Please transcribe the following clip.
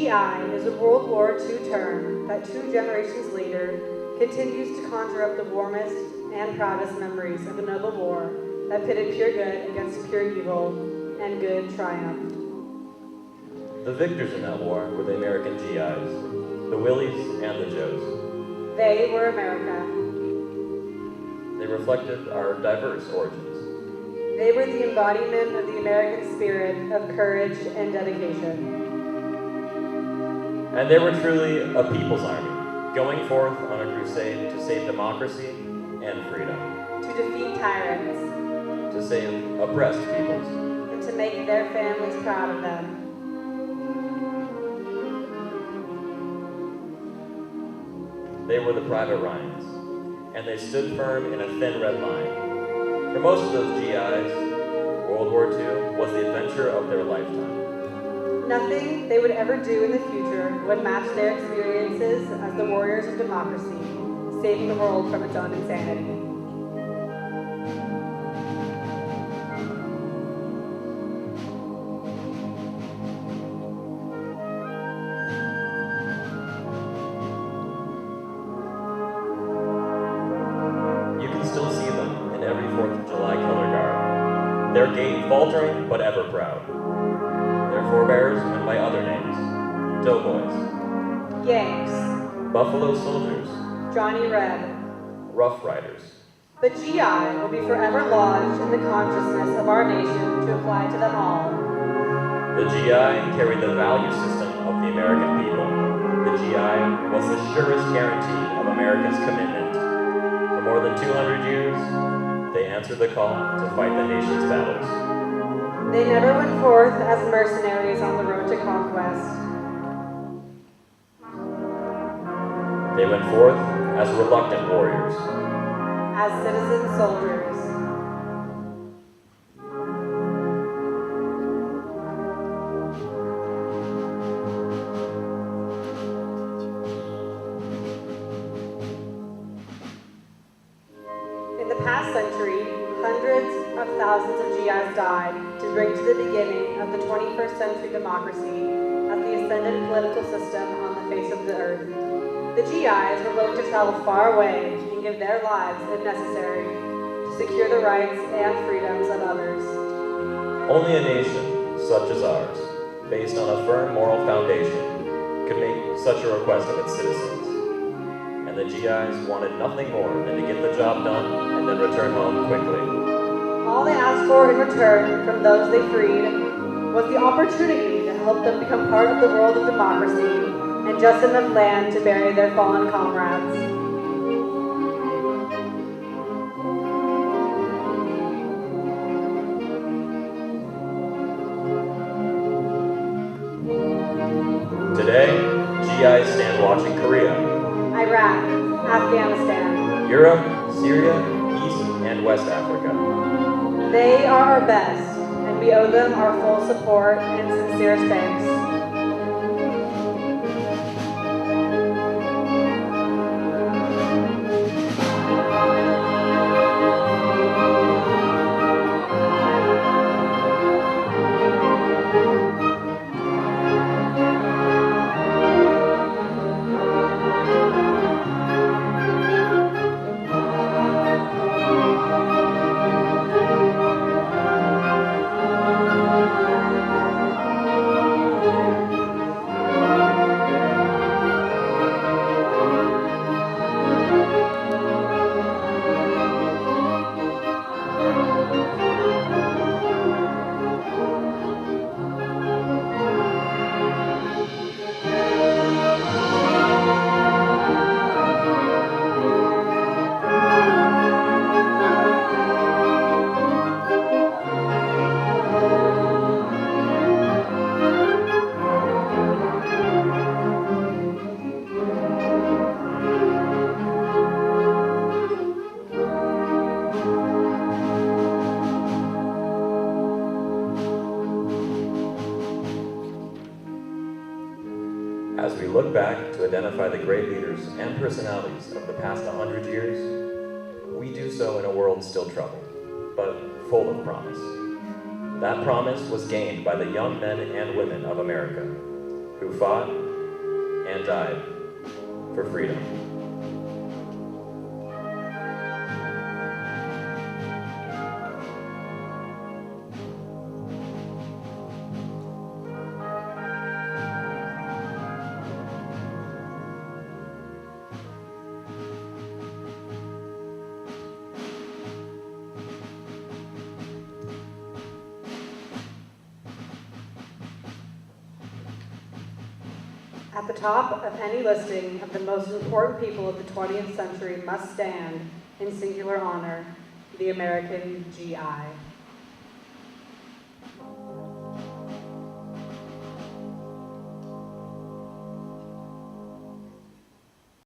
GI is a World War II term that 2 generations later continues to conjure up the warmest and proudest memories of a noble war that pitted pure good against pure evil, and good triumphed. The victors in that war were the American GIs, the Willies and the Joes. They were America. They reflected our diverse origins. They were the embodiment of the American spirit of courage and dedication. And they were truly a people's army, going forth on a crusade to save democracy and freedom. To defeat tyrants. To save oppressed peoples. And to make their families proud of them. They were the Private Ryans, and they stood firm in a thin red line. For most of those GIs, World War II was the adventure of their lifetime. Nothing they would ever do in the future would match their experiences as the warriors of democracy, saving the world from its own insanity. You can still see them in every 4th of July color guard, their gait faltering but ever proud. Their forebears went by other names: Doughboys, Yanks, Buffalo Soldiers, Johnny Red. Rough Riders. But GI will be forever lodged in the consciousness of our nation to apply to them all. The GI carried the value system of the American people. The GI was the surest guarantee of America's commitment. For more than 200 years, they answered the call to fight the nation's battles. They never went forth as mercenaries on the road to conquest. They went forth as reluctant warriors. As citizen soldiers. In the past century, hundreds of thousands of GIs died to bring to the beginning of the 21st century democracy as the ascendant political system on the face of the earth. The GIs were willing to travel far away and give their lives, if necessary, to secure the rights and freedoms of others. Only a nation such as ours, based on a firm moral foundation, could make such a request of its citizens. And the GIs wanted nothing more than to get the job done and then return home quickly. All they asked for in return from those they freed was the opportunity to help them become part of the world of democracy and just enough land to bury their fallen comrades. Today, GIs stand watching Korea, Iraq, Afghanistan. Europe, Syria, East and West Africa. They are our best, and we owe them our full support and sincerest thanks. As we look back to identify the great leaders and personalities of the past 100 years, we do so in a world still troubled, but full of promise. That promise was gained by the young men and women of America. who fought and died for freedom. At the top of any listing of the most important people of the 20th century must stand, in singular honor, the American GI.